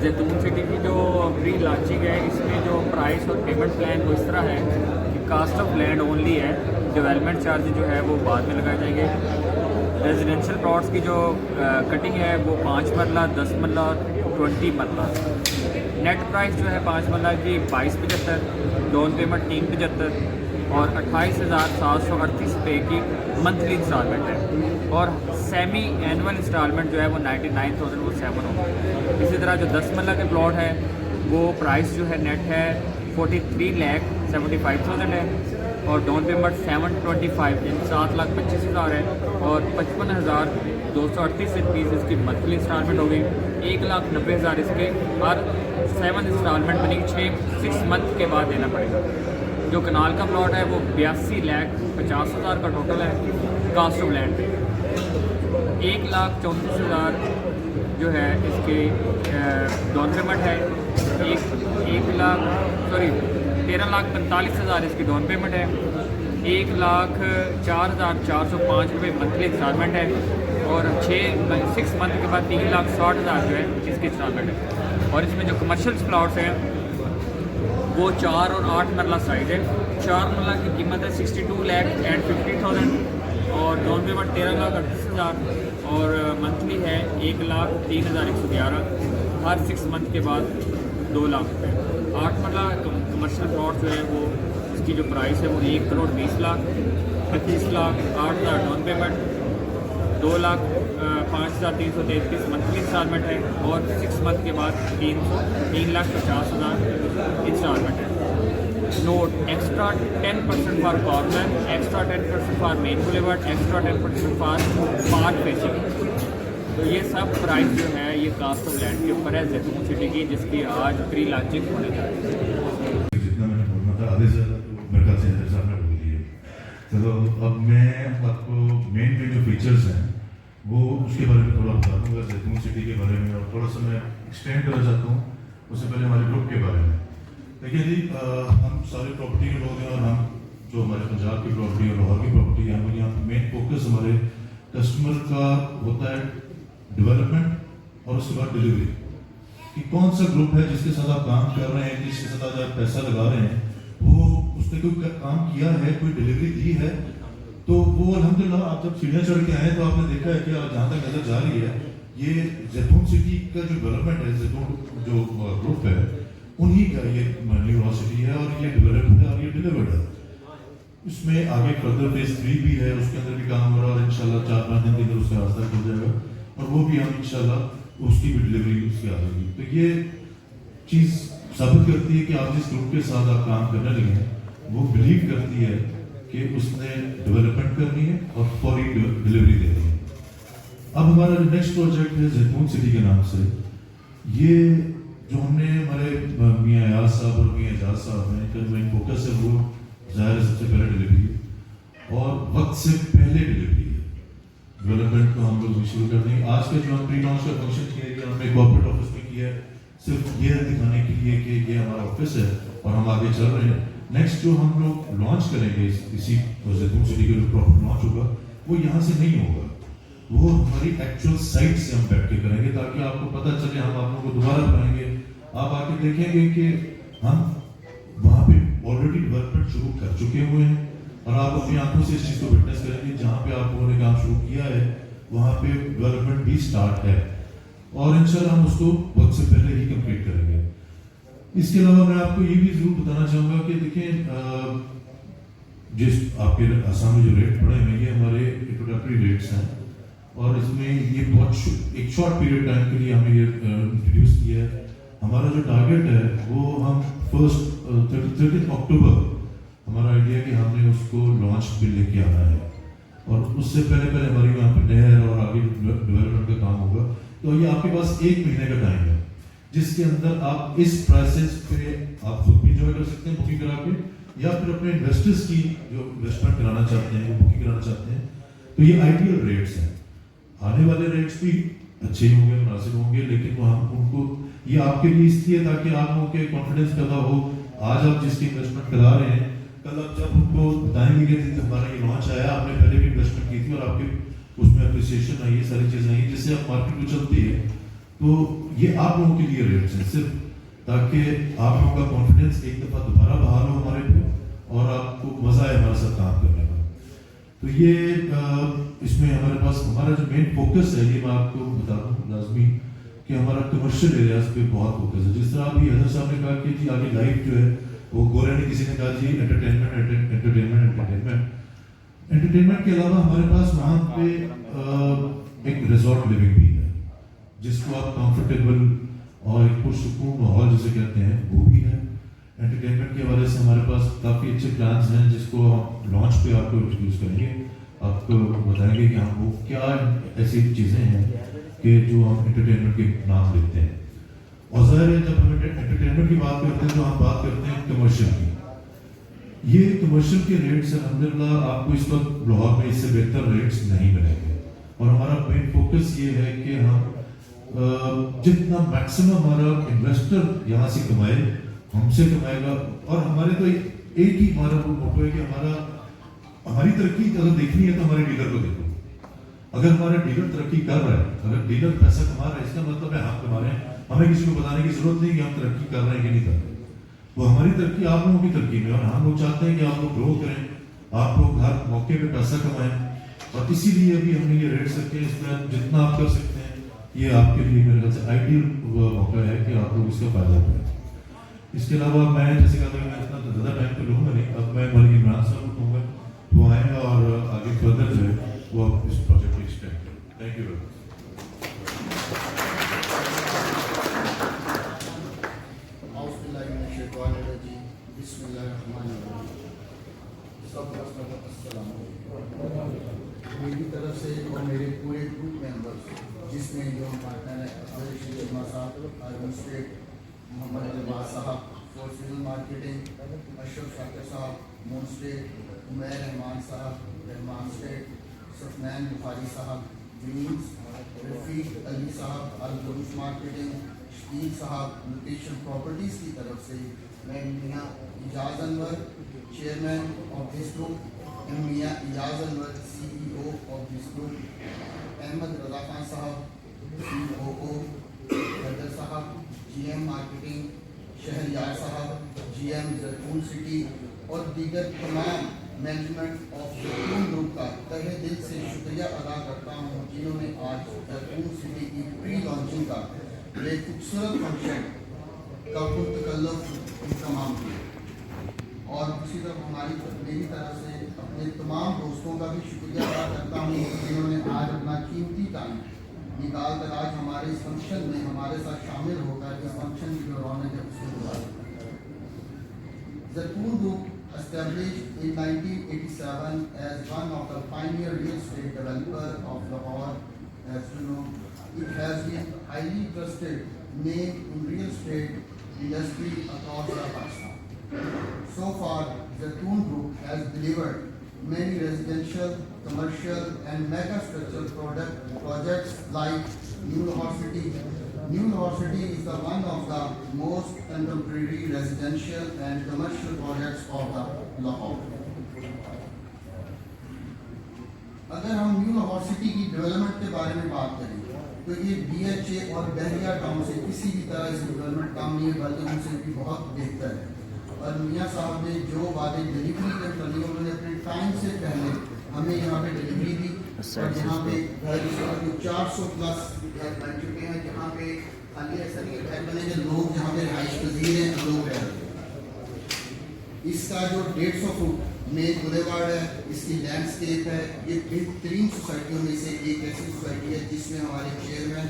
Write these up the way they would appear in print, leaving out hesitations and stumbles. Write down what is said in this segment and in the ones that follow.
जैतून सिटी की जो प्री लॉन्चिंग है, इसमें जो प्राइस और पेमेंट प्लान वो इस तरह है कि कास्ट ऑफ लैंड ओनली है, डेवलपमेंट चार्ज जो है वो बाद में लगाए जाएंगे। रेजिडेंशियल प्लॉट्स की जो कटिंग है वो 5 मरला, 10 मरला, 20 मरला। नेट प्राइस जो है 5 मरला की 2275, डाउन पेमेंट 375 और 28,738 रुपये की मंथली इंस्टॉलमेंट है, और सेमी एनुअल इंस्टॉलमेंट जो है वो 99,007 होगा। इसी तरह जो 10 मरला के प्लॉट है वो प्राइस जो है नेट है 43,75,000 है, और डाउन पेमेंट 725 7,25,000 है, और 55,238 रुपीज़ इसकी मंथली इंस्टॉलमेंट होगी। 1,90,000 इसके हर 7 इंस्टॉलमेंट बनी 6 मंथ के बाद देना पड़ेगा। जो कनाल का प्लॉट है वो 82,50,000 का टोटल है कास्ट ऑफ लैंड पे। 1,34,000 जो है इसके डाउन पेमेंट है, 13,45,000 इसकी डाउन पेमेंट है, 1,04,405 रुपये मंथली इंस्टॉलमेंट है, और 6 मंथ के बाद 3,60,000 जो है इसकी इंस्टॉलमेंट है। और इसमें जो कमर्शियल प्लॉट्स हैं वो 4 और 8 मरला साइज है। 4 मरला की कीमत है 62,50,000 और डाउन पेमेंट 13,38,000 और मंथली है 1,03,111, हर 6 मंथ के बाद 2 लाख रुपये। 8 मरला कमर्शियल प्लॉट जो है वो इसकी जो प्राइस है वो 1,20,00,000, 25 lakh 8,000 down payment, 2,05,333 monthly installment है, और 6 मंथ के बाद 3,50,000 इंस्टॉलमेंट है। Note extra 10% for corner, extra 10% for main boulevard, extra 10% for park facing. तो ये सब प्राइस जो है ये कास्ट ऑफ लैंड के ऊपर है जैतून सिटी की, जिसकी आज प्री लॉन्चिंग होने जा रही है। जितना मैंने बोलना था आधे से ज़्यादा तो मेरे ख्याल से हैदर साहब ने बोल दिया। चलो अब मैं आपको मेन जो फीचर्स हैं वो उसके बारे में थोड़ा बता दूँगा, जैतून सिटी के बारे में, और थोड़ा सा मैं एक्सटेंड करना चाहता हूँ उससे पहले हमारे ग्रुप के बारे में। देखिए जी, हम सारे प्रॉपर्टी के लोग हैं, और हम जो हमारे पंजाब की प्रॉपर्टी और लाहौर की प्रॉपर्टी है, हम यहाँ मेन फोकस हमारे कस्टमर का होता है डेवलपमेंट और उसके बाद डिलीवरी, कि कौन सा ग्रुप है जिसके साथ आप काम कर रहे हैं, जिसके साथ आप पैसा लगा रहे हैं, वो उसने कोई काम किया है, कोई डिलीवरी दी है, तो वो अल्हम्दुलिल्लाह आप जब सीढ़ियाँ चढ़ के आए तो आपने देखा है कि जहाँ तक नजर जा रही है ये जैतून सिटी का जो डेवलपमेंट है, जैतून जो ग्रुप है उन्हीं का ये न्यू सिटी है, और ये डेवलप्ड है और ये डिलीवर्ड है। इसमें आगे फर्दर फेज 3 भी है, उसके अंदर भी काम हो रहा है, और इंशाल्लाह 4-5 दिन के अंदर उसका रास्ता खुल जाएगा, और वो भी हम इंशाल्लाह उसकी भी डिलीवरी उसकी आ जाएगी। तो ये चीज़ साबित करती है कि आप जिस ग्रुप के साथ आप काम करने लगे हैं वो बिलीव करती है कि उसने डेवलपमेंट करनी है और फौरी डिलीवरी देनी है। अब हमारा नेक्स्ट प्रोजेक्ट है जैतून सिटी के नाम से। ये जो हमने हमारे मियां अयाज साहब और मियां एजाज साहब हैं, इनका मेन फोकस है वो ज़ाहिर है सबसे पहले डिलीवरी और वक्त से पहले डिलीवरी है। डेवलपमेंट को हम लोग शुरू कर देंगे। आज का जो हम प्री लॉन्च का फंक्शन किया गया हमने कॉर्पोरेट ऑफिस में किया है, सिर्फ ये दिखाने के लिए कि ये हमारा ऑफिस है और हम आगे चल रहे हैं। नेक्स्ट जो हम लोग लॉन्च करेंगे इसी जैतून सिटी का जो प्रॉपर लॉन्च होगा वो यहाँ से नहीं होगा, वो हमारी एक्चुअल साइट से हम बैठ के करेंगे, ताकि आपको पता चले, हम आप लोगों को दोबारा बनाएंगे, आप आके देखेंगे कि हम वहाँ पे ऑलरेडी डेवलपमेंट शुरू कर चुके हुए हैं, और आप अपनी आंखों से इस चीज़ को विटनेस करेंगे। जहाँ पे आप लोगों ने काम शुरू किया है वहाँ पे डेवलपमेंट भी स्टार्ट है, और इंशाल्लाह हम उसको वक्त से पहले ही कंप्लीट करेंगे। इसके अलावा मैं आपको ये भी जरूर बताना चाहूँगा कि देखिए, जिस आपके सामने जो रेट पड़े हैं ये हमारे इंट्रोडक्टरी रेट्स हैं, और इसमें ये बहुत एक शॉर्ट पीरियड टाइम के लिए हमने ये इंट्रोड्यूस किया है। हमारा जो टारगेट है वो हम 30 अक्टूबर हमारा आइडिया कि हमने उसको लॉन्च पे लेके आना है, और उससे पहले हमारी यहाँ पे नहर और आगे डेवलपमेंट का काम होगा। तो ये आपके पास 1 महीने का टाइम है, जिसके अंदर आप इस प्राइसेस पे आप खुद भी इंजॉय कर सकते हैं बुकिंग करा के, या फिर अपने इन्वेस्टर्स की जो इन्वेस्टमेंट कराना चाहते हैं, बुकिंग कराना चाहते हैं, तो ये आइडियल रेट्स हैं। आने वाले रेट्स भी अच्छे होंगे, मुनासिब होंगे, लेकिन वो हम उनको ये आपके लिए इसलिए ताकि आप लोगों के कॉन्फिडेंस पैदा हो। आज आप जिसकी इन्वेस्टमेंट करा रहे हैं, कल आप जब उनको बताएंगे कि हमारा ये लॉन्च आया, आपने पहले भी इन्वेस्टमेंट की थी और आपके उसमें अप्रिसिएशन आई है, सारी चीज़ें आई, जिससे आप मार्केट में चलती है, तो یہ آپ لوگوں کے لیے ریٹس ہیں صرف تاکہ آپ لوگوں کا کانفیڈنس ایک دفعہ دوبارہ بحال ہو ہمارے پہ اور آپ کو مزہ آئے ہمارے ساتھ کام کرنے کا. تو یہ اس میں ہمارے پاس ہمارا جو مین فوکس ہے یہ میں آپ کو بتا دوں لازمی کہ ہمارا کمرشل ایریاز پہ بہت فوکس ہے. جس طرح ابھی حضرت صاحب نے کہا کہ جی آگے لائف جو ہے وہ گورے نے کسی نے کہا جی انٹرٹینمنٹ کے علاوہ ہمارے پاس وہاں پہ ایک ریزورٹ لیونگ بھی ہے جس کو آپ کمفرٹیبل اور ایک پرسکون ماحول جسے کہتے ہیں وہ بھی ہے. انٹرٹینمنٹ کے حوالے سے ہمارے پاس کافی اچھے پلانس ہیں جس کو ہم لانچ پہ آپ کو انٹروڈیوس کریں گے. آپ کو بتائیں گے کہ ہم وہ کیا ایسی چیزیں ہیں کہ جو ہم انٹرٹینمنٹ کے نام لیتے ہیں. اور ظاہر ہے جب ہم انٹرٹینمنٹ کی بات کرتے ہیں تو ہم بات کرتے ہیں کمرشل کی. یہ کمرشل کے ریٹس الحمدللہ آپ کو اس وقت لاہور میں اس سے بہتر ریٹس نہیں ملیں گے. اور ہمارا مین فوکس یہ ہے کہ ہم جتنا میکسیمم ہمارا انویسٹر یہاں سے کمائے ہم سے کمائے گا. اور ہمارے تو ایک ہی ہمارا موٹو ہے کہ ہماری ترقی اگر دیکھنی ہے تو ہمارے ڈیلر کو دیکھو. اگر ہمارا ڈیلر ترقی کر رہا ہے, اگر ڈیلر پیسہ کما رہا ہے, اس کا مطلب ہے ہم کما رہے ہیں. ہمیں کسی کو بتانے کی ضرورت نہیں کہ ہم ترقی کر رہے ہیں کہ نہیں کر رہے. وہ ہماری ترقی آپ لوگوں کی ترقی میں, اور ہم لوگ چاہتے ہیں کہ آپ لوگ گرو کریں, آپ لوگ ہر موقع پہ پیسہ کمائیں. اور اسی لیے ابھی ہم نے یہ ریٹس رکھے ہیں. اس میں جتنا آپ کر سکتے ہیں یہ آپ کے لیے میرے خیال سے آئیڈیل موقع ہے کہ آپ لوگ اس کا فائدہ اٹھائیں. اس کے علاوہ میں جیسے کہا تھا کہ میں اتنا زیادہ ٹائم تو لوں گا نہیں. اب میں ملک عمران صاحب کو کہوں گا وہ آئیں اور آگے فردر جو ہے وہ اس پروجیکٹ کو ایکسٹینڈ کریں. Thank you very much. بسم اللہ الرحمن الرحیم. سب السلام علیکم. میری طرف سے اور میرے پورے گروپ ممبرس جس میں جو پارٹنر ہیں افضل رشید جمعہ صاحب, اربن اسٹیٹ, محمد الباز صاحب فور سیزن مارکیٹنگ, اشرف شاکر صاحب مون اسٹیٹ, عمیر رحمان صاحب رحمان اسٹیٹ, سفنین بخاری صاحب وینز, رفیق علی صاحب البروس مارکیٹنگ, شکیل صاحب لوکیشن پراپرٹیز کی طرف سے, میں Mian Ijaz Anwar chairman of this group, Mian Ijaz Anwar C E O of this group, Ahmad Raza Khan صاحب سی او او, حیدر صاحب جی ایم مارکیٹنگ, شہریار صاحب جی ایم زیتون سٹی, اور دیگر تمام مینجمنٹ آف زیتون گروپ کا تہہ دل سے شکریہ ادا کرتا ہوں جنہوں نے آج زیتون سٹی کی پری لانچنگ کا ایک خوبصورت فنکشن کا پرتکلف اہتمام کیا. اور اسی طرح میری طرف سے اپنے تمام دوستوں کا بھی شکریہ ادا کرتا ہوں جنہوں نے آج اپنا قیمتی ٹائم نکال کر آج ہمارے اس فنکشن میں ہمارے ساتھ شامل ہو کر اس فنکشن کی جو رونق ہے اس کو گزارا. زیتون group established in 1987 as one of the pioneer real estate developer of Lahore. As you know, it has been highly trusted name in real estate industry across Pakistan. So far, Zatoon Group has delivered many residential, commercial and mega structural projects like New Lahore City. New Lahore City is the one of the most contemporary residential and commercial projects of the Lahore. اگر ہم new Lahore city کی development کے بارے میں بات کریں تو یہ بی ایچ اے اور بحریہ ٹاؤن سے کسی بھی طرح اس ڈیولپمنٹ کام نہیں ہے, بلکہ ان سے بھی بہت بہتر ہے. اور میاں صاحب نے جو وعدے ڈلیوری کے کرنی انہوں نے اپنے ٹائم سے پہلے ہمیں یہاں پہ ڈلیوری دی, اور یہاں پہ گھر 400 پلس گھر بن چکے ہیں جہاں پہ خالی ایسا نہیں گھر بنے کہ لوگ جہاں پہ رہائش پذیر ہیں لوگ رہ رہے ہیں. اس کا جو 150 فٹ میں بولیوارڈ ہے, اس کی لینڈسکیپ ہے, یہ بہترین سوسائٹیوں میں سے ایک ایسی سوسائٹی ہے جس میں ہمارے چیئرمین,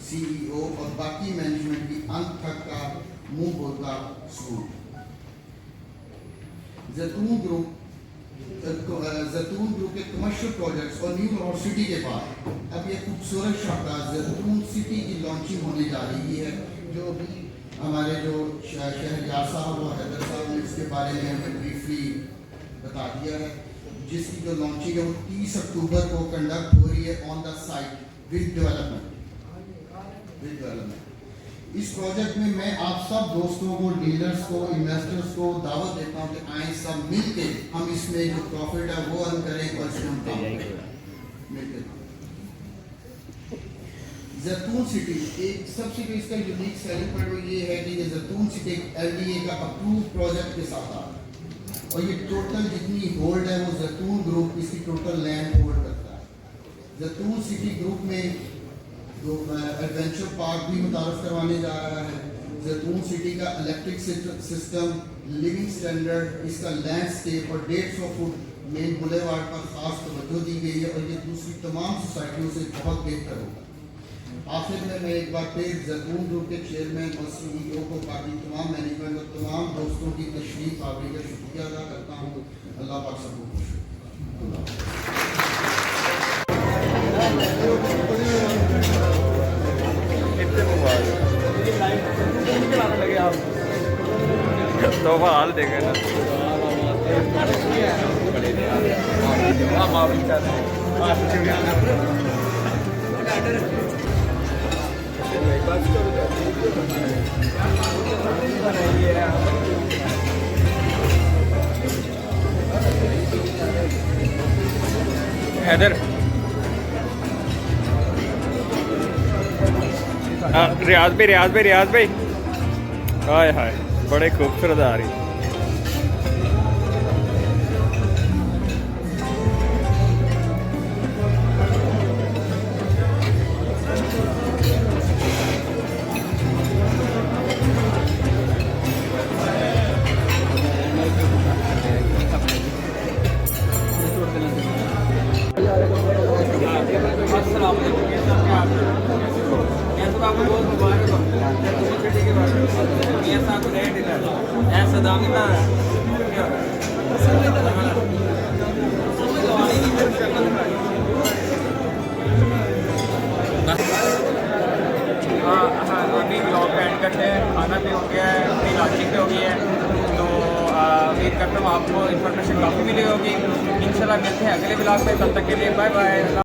سی ای او اور باقی مینجمنٹ کی انت تک کا منہ بولتا سلوک. زیتون گروپ کے کمرشل پروجیکٹس اور نیو لاہور سٹی کے بعد اب یہ خوبصورت شاہکار زیتون سٹی کی لانچنگ ہونے جا رہی ہے, جو بھی ہمارے جو شہریار صاحب اور حیدر صاحب نے اس کے بارے میں ہمیں بریفلی بتا دیا ہے, جس کی جو لانچنگ ہے وہ 30 اکتوبر کو کنڈکٹ ہو رہی ہے on the site with development. اس پروجیکٹ میں میں آپ سب دوستوں کو, ڈیلرز کو, انویسٹرز کو دعوت دیتا ہوں کہ آئیں سب مل کے ہم اس میں جو پروفٹ ہے وہ ارن کریں اور اس میں ہم کام کریں مل کے. जैतून सिटी एक सबसे जो इसका यूनिक सेलिंग पॉइंट ये है कि ये जैतून सिटी LDA का अप्रूव प्रोजेक्ट के साथ आ रहा है और ये टोटल जितनी होल्ड है वो जैतून ग्रुप इसकी टोटल लैंड होल्ड करता है। जैतून सिटी ग्रुप में जो एडवेंचर पार्क भी मुतारफ करवाने जा रहा है। जैतून सिटी का इलेक्ट्रिक सिस्टम, लिविंग स्टैंडर्ड, इसका लैंडस्केप और 150 फुट मेन बुलेवार्ड पर खास तवज्जो दी गई है और ये दूसरी तमाम सोसाइटियों से बहुत बेहतर होगा। आखिर में मैं एक बार फिर जैतून ग्रुप के चेयरमैन और CEO को बाकी तमाम मैनेजमेंट और तमाम दोस्तों की तशरीफ आवरी का शुक्रिया अदा करता हूँ। अल्लाह पाक सबको खुश तो हाल देखे ना हैदर रियाज भाई हाय हाय बड़े खूबसूरत आ रही। अभी ब्लॉग का एंड करते हैं। खाना भी हो गया है, अपनी लॉन्चिंग भी हो गई है, तो उम्मीद करता हूँ आपको इन्फॉर्मेशन काफ़ी मिली होगी। इंशाल्लाह मिलते हैं अगले ब्लॉग में, तब तक के लिए बाय बाय।